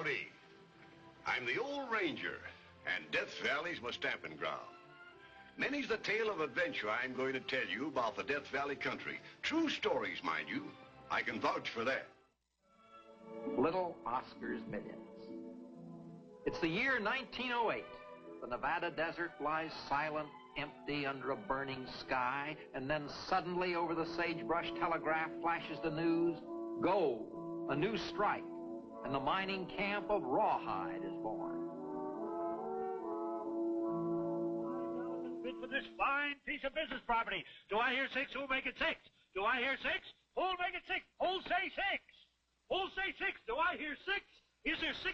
Howdy. I'm the old ranger, and Death Valley's my stamping ground. Many's the tale of adventure I'm going to tell you about the Death Valley country. True stories, mind you. I can vouch for that. Little Oscar's Millions. It's the year 1908. The Nevada desert lies silent, empty under a burning sky, and then suddenly over the sagebrush telegraph flashes the news, gold, a new strike, and the mining camp of Rawhide is born. Bid for this fine piece of business property. Do I hear six? Who'll make it six? Do I hear six? Who'll make it six? Who'll say six? Who'll say six? Do I hear six? Is there $6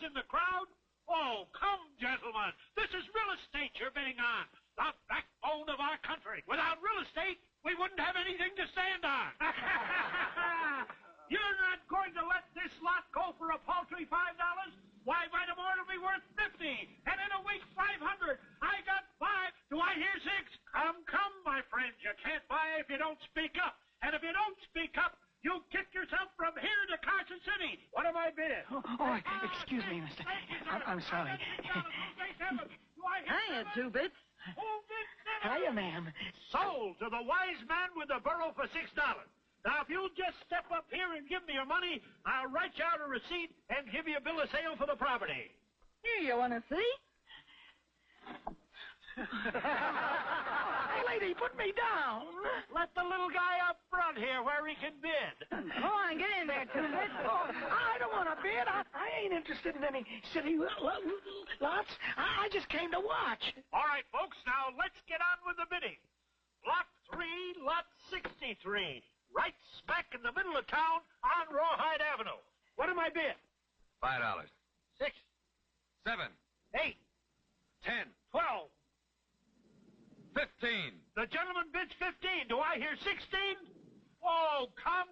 in the crowd? Oh, come, gentlemen. This is real estate you're bidding on. The backbone of our country. Without real estate, we wouldn't have anything to stand on. You're not going to let this lot go for a paltry $5? Why, by tomorrow it'll be worth $50. And in a week, $500. I got $5. Do I hear $6? Come, my friends. You can't buy if you don't speak up. And if you don't speak up, you kick yourself from here to Carson City. What am I bidding? Oh, excuse me, mister. I'm sorry. Hiya, Two Bits. Hiya, ma'am. Sold to the wise man with the burro for $6. Now, if you'll just step up here and give me your money, I'll write you out a receipt and give you a bill of sale for the property. Here, you want to see? Hey, lady, put me down. Let the little guy up front here where he can bid. Go on, get in there, Two Bits. Oh, I don't want to bid. I ain't interested in any city lots. I just came to watch. All right, folks, now let's get on with the bidding. Lot 3, lot 63. Right smack in the middle of town on Rawhide Avenue. What am I bid? $5. 6, 7. 8, 10. 12. 15. The gentleman bids 15. Do I hear 16? Oh, come,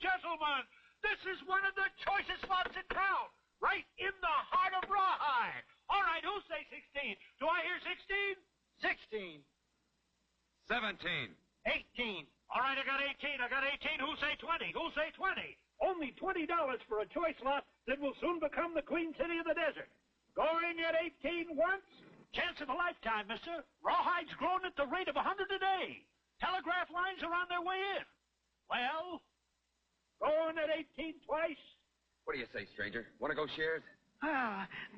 gentlemen. This is one of the choicest lots in town. Right in the heart of Rawhide. All right, who'll say 16? Do I hear 16? 16. 17. 18. All right, I got 18. Who'll say 20? Who'll say 20? Only $20 for a choice lot that will soon become the Queen City of the Desert. Going at 18 once? Chance of a lifetime, mister. Rawhide's grown at the rate of 100 a day. Telegraph lines are on their way in. Well, going at 18 twice? What do you say, stranger? Want to go shares?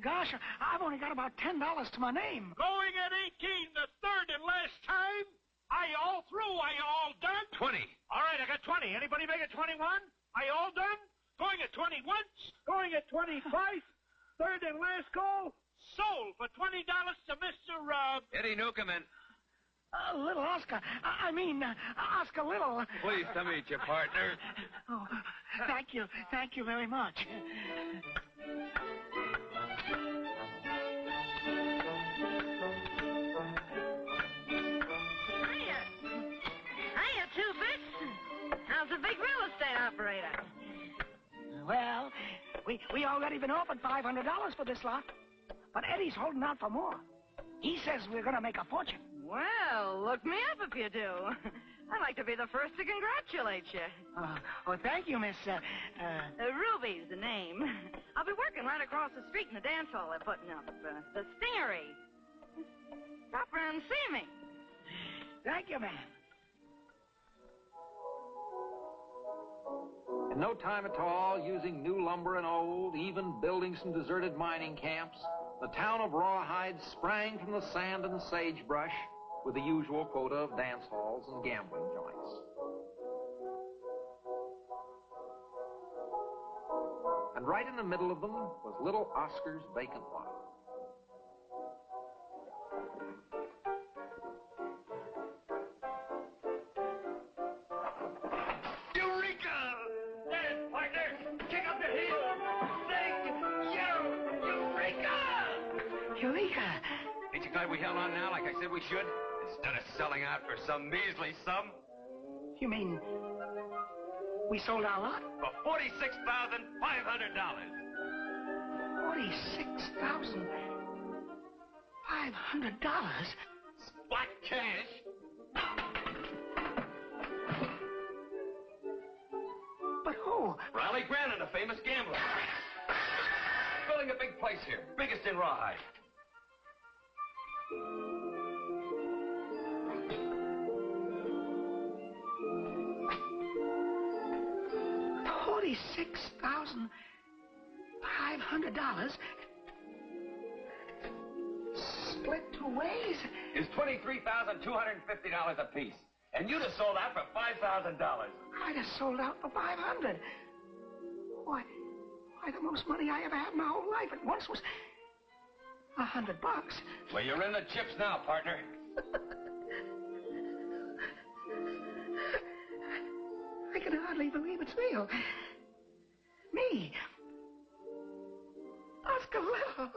Gosh, I've only got about $10 to my name. Going at 18 the third and last time? Are you all through? Are you all done? 20. All right, I got 20. Anybody make it 21? Are you all done? Going at 20 once? Going at 20 twice? Third and last call? Sold for $20 to Mr. Eddie Newcomen. Little Oscar. I mean, Oscar Little. Pleased to meet you, partner. Oh, thank you. Thank you very much. Hiya, Two Bits. How's the big real estate operator? Well, we already been offered $500 for this lot. But Eddie's holding out for more. He says we're going to make a fortune. Well, look me up if you do. I'd like to be the first to congratulate you. Thank you, Miss... Ruby's the name. I'll be working right across the street in the dance hall they're putting up. The Stingery. Stop around and see me. Thank you, ma'am. In no time at all, using new lumber and old, even building some deserted mining camps, the town of Rawhide sprang from the sand and sagebrush with the usual quota of dance halls and gambling joints. And right in the middle of them was little Oscar's vacant lot. Eureka! Ain't you glad we held on now like I said we should? Instead of selling out for some measly sum? You mean we sold our lot? For $46,500. $46,500? Spot cash. But who? Riley Grannon, a famous gambler. building a big place here. Biggest in Rawhide. $46,500 split two ways. Is $23,250 apiece. And you'd have sold out for $5,000. I'd have sold out for $500. Why, the most money I ever had in my whole life at once was $100. Well, you're in the chips now, partner. I can hardly believe it's real. Me, Oscar Little.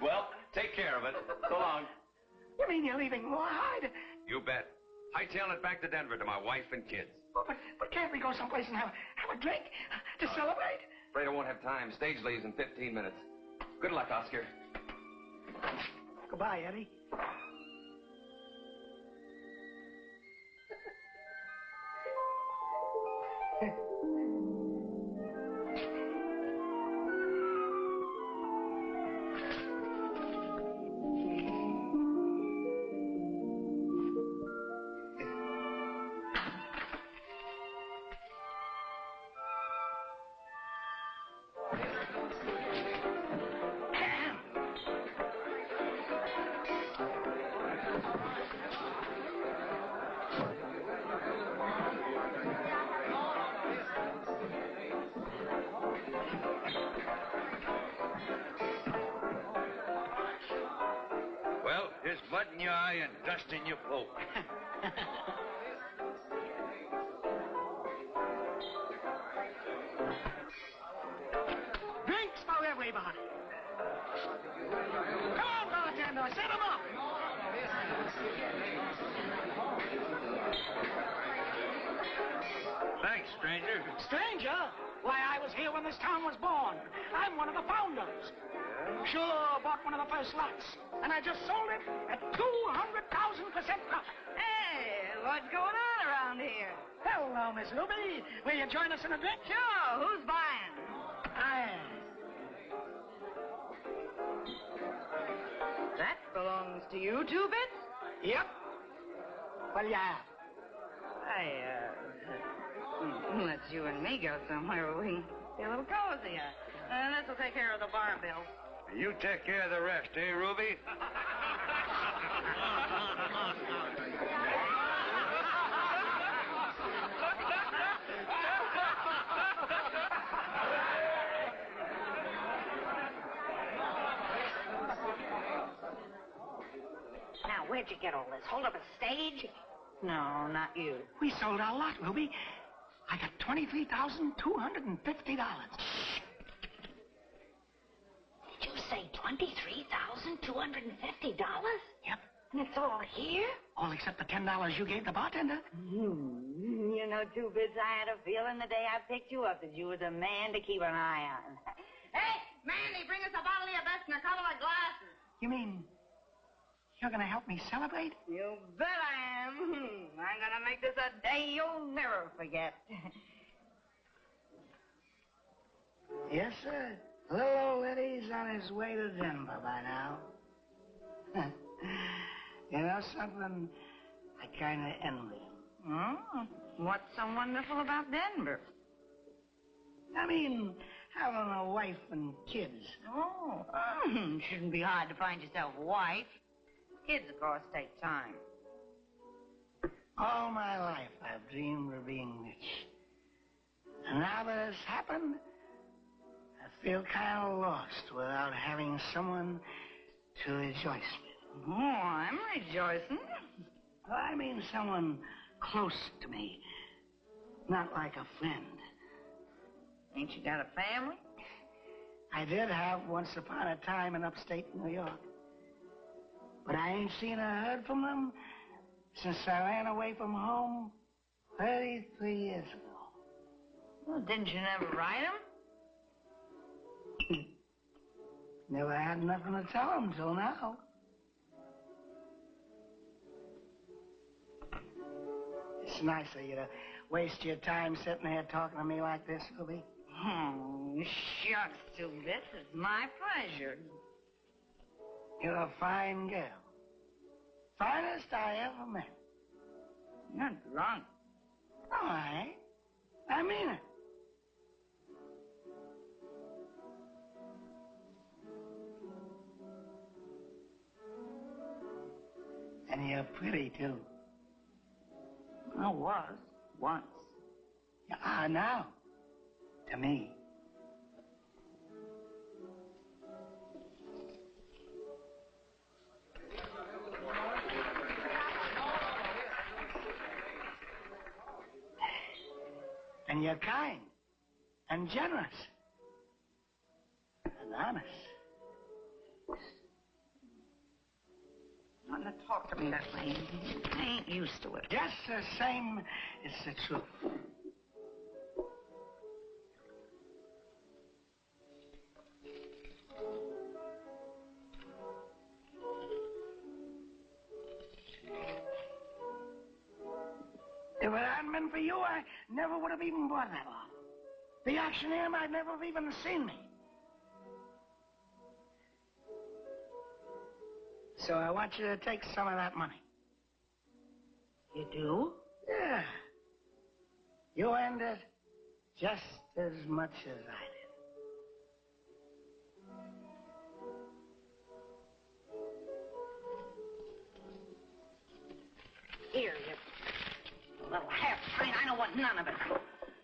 Well, take care of it. So long. You mean you're leaving Rawhide? You bet. Hightailing it back to Denver to my wife and kids. Oh, but can't we go someplace and have a drink to celebrate? Afraid I won't have time. Stage leaves in 15 minutes. Good luck, Oscar. Goodbye, Eddie. Mud in your eye and dust in your poke. Drinks for everybody. Come on, bartender, set them up. Thanks, stranger. Stranger? Why, I was here when this town was born. I'm one of the founders. Sure, bought one of the first lots. And I just sold it at 200,000% profit. Hey, what's going on around here? Hello, Miss Ruby. Will you join us in a drink? Sure, who's buying? I am. That belongs to you, Two-Bits? Yep. Well, yeah. Let's you and me go somewhere where we can be a little cozier. This will take care of the bar bill. You take care of the rest, eh, Ruby? Now, where'd you get all this? Hold up a stage? No, not you. We sold our lot, Ruby. I got $23,250. Did you say $23,250? Yep. And it's all here? All except the $10 you gave the bartender. You know, Two-Bits, I had a feeling the day I picked you up that you were the man to keep an eye on. Hey, Mandy, bring us a bottle of your best and a couple of glasses. You mean you're going to help me celebrate? You bet I am. I'm going to make this a day you'll never forget. Yes, sir. Little old Eddie's on his way to Denver by now. You know something? I kind of envy him. Oh, what's so wonderful about Denver? I mean, having a wife and kids. Oh, shouldn't be hard to find yourself a wife. Kids, of course, take time. All my life, I've dreamed of being rich. And now that it's happened, I feel kind of lost without having someone to rejoice with. Oh, I'm rejoicing. I mean someone close to me, not like a friend. Ain't you got a family? I did have once upon a time in upstate New York. But I ain't seen or heard from them since I ran away from home 33 years ago. Well, didn't you never write them? Never had nothing to tell them till now. It's nice of you to waste your time sitting here talking to me like this, Ruby. Oh, shucks, Two Bits. It's my pleasure. You're a fine girl. Finest I ever met. You're drunk. No, I ain't. I mean it. And you're pretty, too. I was, once. You are now. To me. And you're kind. And generous. And honest. Not to talk to me that way. I ain't used to it. Just the same, it's the truth. If it hadn't been for you, I never would have even bought that lot. The auctioneer might never have even seen me. So I want you to take some of that money. You do? Yeah. You earned it just as much as I did. Here, you little half-train. I don't want none of it.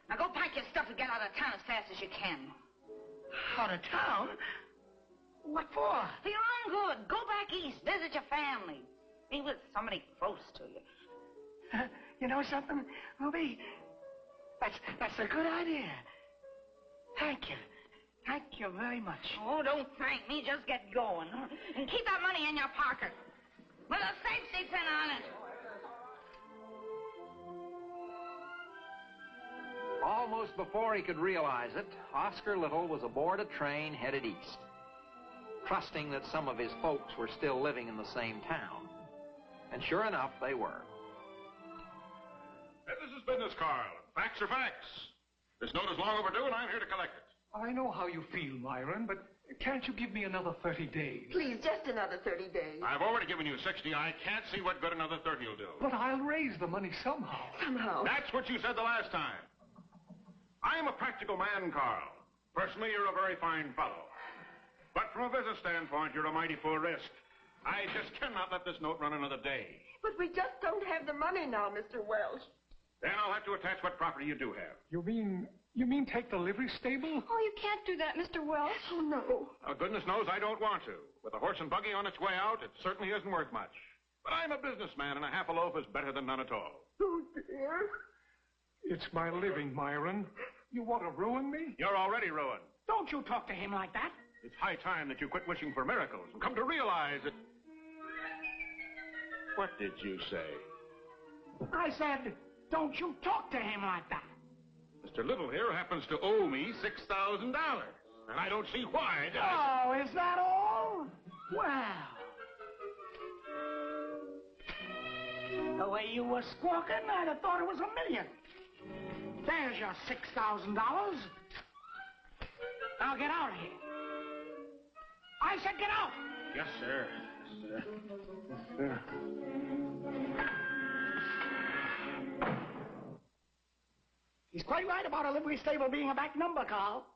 Now go pack your stuff and get out of town as fast as you can. Out of town? What for? For your own good. Go back east. Visit your family. Be with somebody close to you. You know something, Ruby? That's a good idea. Thank you. Thank you very much. Oh, don't thank me. Just get going. And keep that money in your pocket. With a safety pin on it. Almost before he could realize it, Oscar Little was aboard a train headed east, trusting that some of his folks were still living in the same town. And sure enough, they were. Business is business, Carl. Facts are facts. This note is long overdue, and I'm here to collect it. I know how you feel, Myron, but can't you give me another 30 days? Please, just another 30 days. I've already given you 60. I can't see what good another 30 will do. But I'll raise the money somehow. Somehow. That's what you said the last time. I am a practical man, Carl. Personally, you're a very fine fellow. But from a business standpoint, you're a mighty poor risk. I just cannot let this note run another day. But we just don't have the money now, Mr. Welsh. Then I'll have to attach what property you do have. You mean take the livery stable? Oh, you can't do that, Mr. Welsh. Oh, no. Now, goodness knows I don't want to. With a horse and buggy on its way out, it certainly isn't worth much. But I'm a businessman, and a half a loaf is better than none at all. Oh, dear. It's my living, Myron. You want to ruin me? You're already ruined. Don't you talk to him like that. It's high time that you quit wishing for miracles and come to realize that... What did you say? I said, don't you talk to him like that. Mr. Little here happens to owe me $6,000, and I don't see why. Oh, is that all? Well. The way you were squawking, I'd have thought it was $1 million. There's your $6,000. Now get out of here. I said get out. Yes, sir. Yes, sir. He's quite right about a livery stable being a back number, Carl.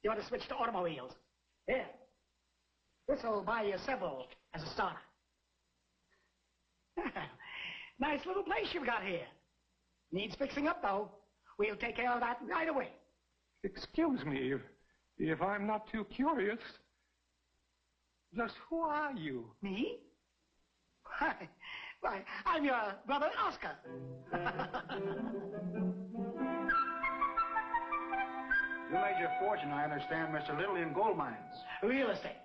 You ought to switch to automobiles. Here. This'll buy you several as a starter. Nice little place you've got here. Needs fixing up, though. We'll take care of that right away. Excuse me, if I'm not too curious. Just who are you? Me? Why, I'm your brother Oscar. You made your fortune, I understand, Mr. Little, in gold mines. Real estate.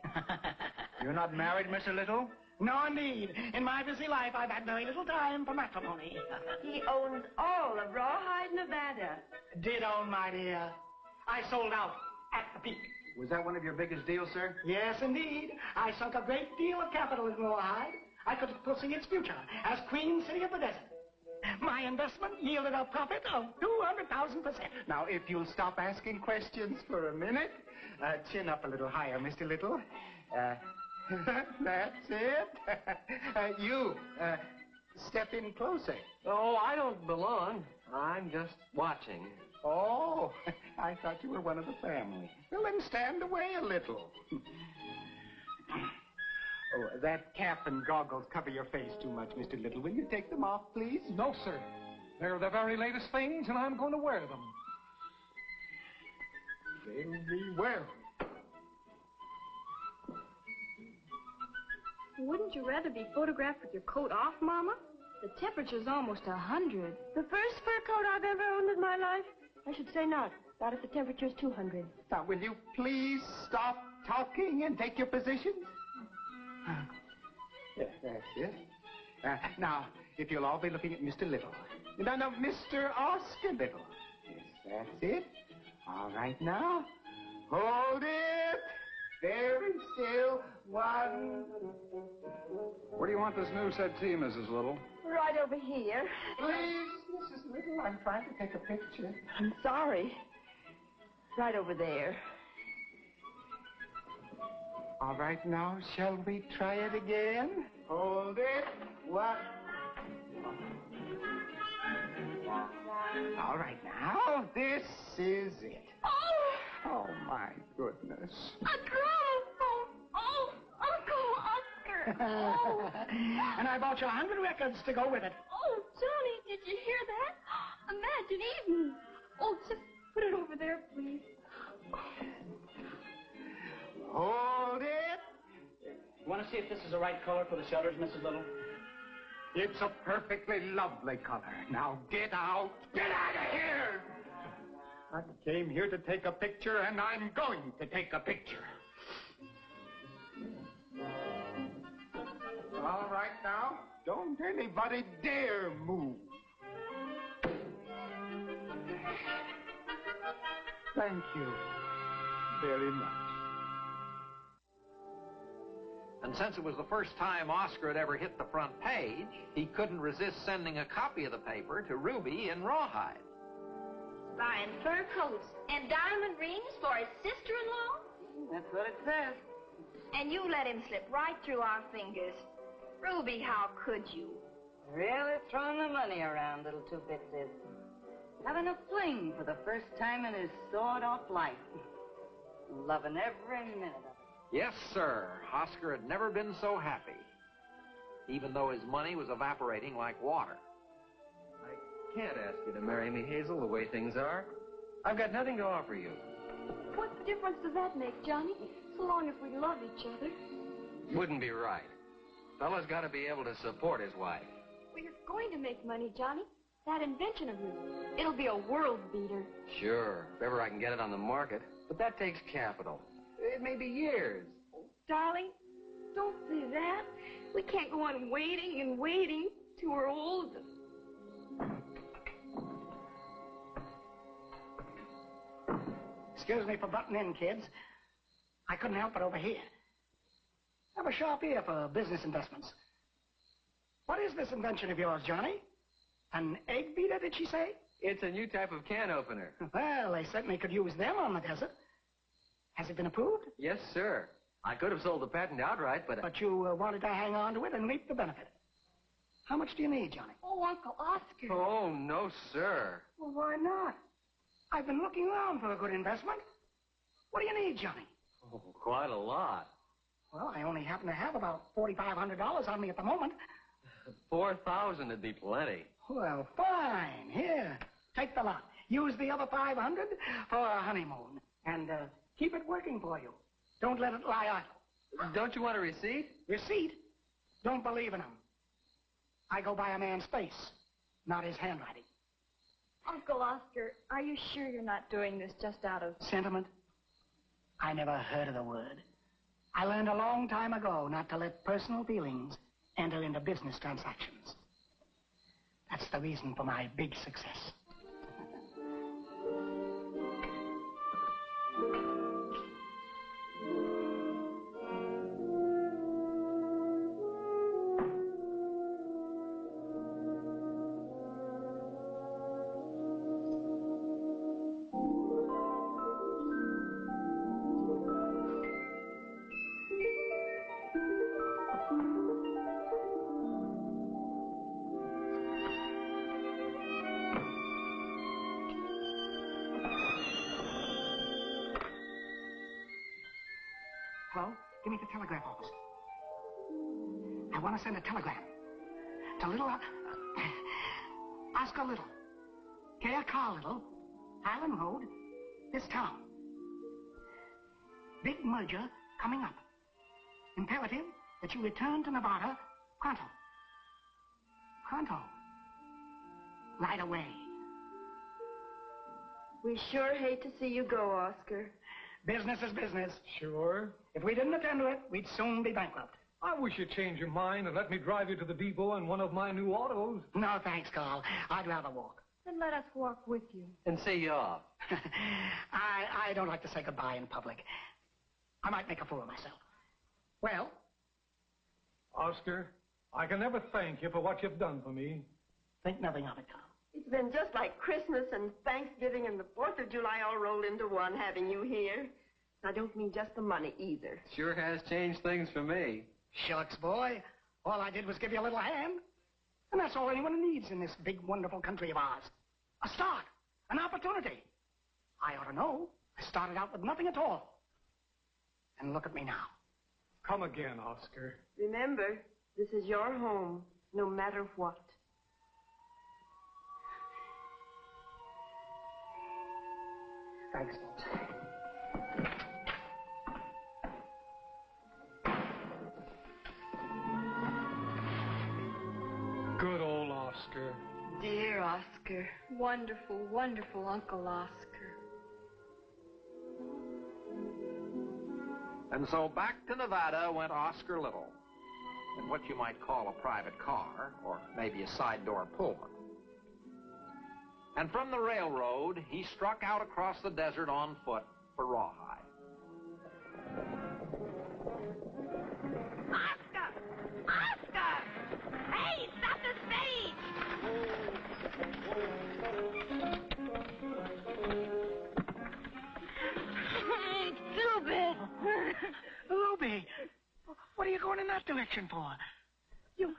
You're not married, Mr. Little? No, indeed. In my busy life, I've had very little time for matrimony. He owns all of Rawhide, Nevada. Did own, my dear. I sold out at the peak. Was that one of your biggest deals, sir? Yes, indeed. I sunk a great deal of capital in Rawhide. I could foresee its future as Queen City of the Desert. My investment yielded a profit of 200,000%. Now, if you'll stop asking questions for a minute, chin up a little higher, Mr. Little. That's it. Step in closer. Oh, I don't belong. I'm just watching. Oh, I thought you were one of the family. Well, then stand away a little. Oh, that cap and goggles cover your face too much, Mr. Little. Will you take them off, please? No, sir. They're the very latest things, and I'm going to wear them. They'll be well. Wouldn't you rather be photographed with your coat off, Mama? The temperature's almost 100. The first fur coat I've ever owned in my life? I should say not if the temperature's 200. Now, will you please stop talking and take your positions? Yes, that's it. Now, if you'll all be looking at Mr. Little. No, Mr. Oscar Little. Yes, that's it. All right, now. Hold it. Very still. One. Where do you want this new settee, Mrs. Little? Right over here. Please, Mrs. Little, I'm trying to take a picture. I'm sorry. Right over there. All right, now, shall we try it again? Hold it. One. All right, now, this is it. Oh, my goodness. A gramophone! Oh, Uncle Oscar! Oh. And I bought you 100 records to go with it. Oh, Johnny, did you hear that? Imagine Eden. Oh, just put it over there, please. Hold it. You want to see if this is the right color for the shutters, Mrs. Little? It's a perfectly lovely color. Now get out. Get out of here! I came here to take a picture, and I'm going to take a picture. All right, now. Don't anybody dare move. Thank you very much. And since it was the first time Oscar had ever hit the front page, he couldn't resist sending a copy of the paper to Ruby in Rawhide. Buying fur coats and diamond rings for his sister-in-law? That's what it says. And you let him slip right through our fingers. Ruby, how could you? Really throwing the money around, little Two-Bits is. Having a fling for the first time in his sawed-off life. Loving every minute of it. Yes, sir. Oscar had never been so happy, even though his money was evaporating like water. I can't ask you to marry me, Hazel, the way things are. I've got nothing to offer you. What difference does that make, Johnny? So long as we love each other. Wouldn't be right. Fella's got to be able to support his wife. We're going to make money, Johnny. That invention of yours. It'll be a world beater. Sure, if ever I can get it on the market. But that takes capital. It may be years. Darling, don't say that. We can't go on waiting and waiting till we're old. Excuse me for butting in, kids. I couldn't help but overhear. I have a sharp ear for business investments. What is this invention of yours, Johnny? An egg beater, did she say? It's a new type of can opener. Well, they certainly could use them on the desert. Has it been approved? Yes, sir. I could have sold the patent outright, but... But you wanted to hang on to it and reap the benefit. How much do you need, Johnny? Oh, Uncle Oscar. Oh, no, sir. Well, why not? I've been looking around for a good investment. What do you need, Johnny? Oh, quite a lot. Well, I only happen to have about $4,500 on me at the moment. 4,000 would be plenty. Well, fine. Here, take the lot. Use the other 500 for a honeymoon. And keep it working for you. Don't let it lie idle. Don't you want a receipt? Receipt? Don't believe in them. I go by a man's face, not his handwriting. Uncle Oscar, are you sure you're not doing this just out of... Sentiment? I never heard of the word. I learned a long time ago not to let personal feelings enter into business transactions. That's the reason for my big success. Hello? Give me the telegraph office. I want to send a telegram to little Oscar Little, Care Car Little, Highland Road, this town. Big merger coming up. Imperative that you return to Nevada pronto. Pronto. Right away. We sure hate to see you go, Oscar. Business is business. Sure. If we didn't attend to it, we'd soon be bankrupt. I wish you'd change your mind and let me drive you to the depot in one of my new autos. No, thanks, Carl. I'd rather walk. Then let us walk with you. And see you off. I don't like to say goodbye in public. I might make a fool of myself. Well? Oscar, I can never thank you for what you've done for me. Think nothing of it, Carl. It's been just like Christmas and Thanksgiving and the 4th of July all rolled into one having you here. I don't mean just the money either. Sure has changed things for me. Shucks, boy. All I did was give you a little hand. And that's all anyone needs in this big, wonderful country of ours. A start. An opportunity. I ought to know. I started out with nothing at all. And look at me now. Come again, Oscar. Remember, this is your home, no matter what. Thanks, folks. Good old Oscar. Dear Oscar. Wonderful, wonderful Uncle Oscar. And so back to Nevada went Oscar Little, in what you might call a private car, or maybe a side-door Pullman. And from the railroad, he struck out across the desert on foot for Rawhide. Oscar! Oscar! Hey, stop the stage! Stupid! Ruby, what are you going in that direction for? You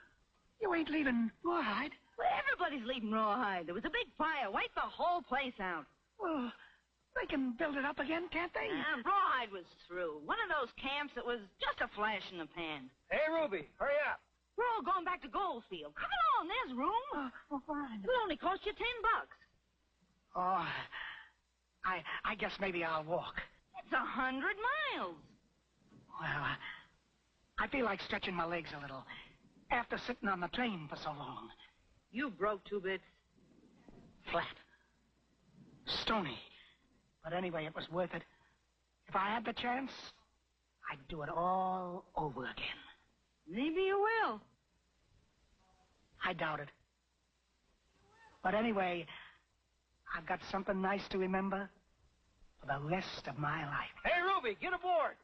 ain't leaving Rawhide. Well, everybody's leaving Rawhide. There was a big fire, wiped the whole place out. Well, they can build it up again, can't they? Rawhide was through. One of those camps that was just a flash in the pan. Hey, Ruby, hurry up. We're all going back to Goldfield. Come along, there's room. Fine. It'll only cost you $10. Oh, I guess maybe I'll walk. It's 100 miles. Well, I feel like stretching my legs a little after sitting on the train for so long. You broke 2 bits. Flat. Stony. But anyway, it was worth it. If I had the chance, I'd do it all over again. Maybe you will. I doubt it. But anyway, I've got something nice to remember for the rest of my life. Hey, Ruby, get aboard.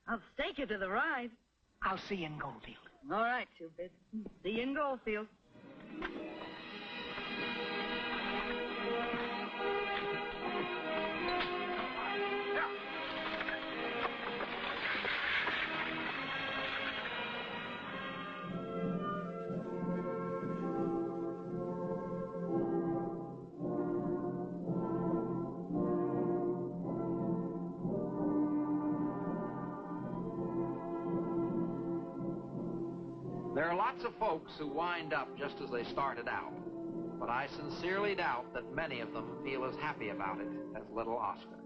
I'll stake you to the ride. I'll see you in Goldfield. All right, 2 bits. See you in Goldfield. There are lots of folks who wind up just as they started out, but I sincerely doubt that many of them feel as happy about it as little Oscar.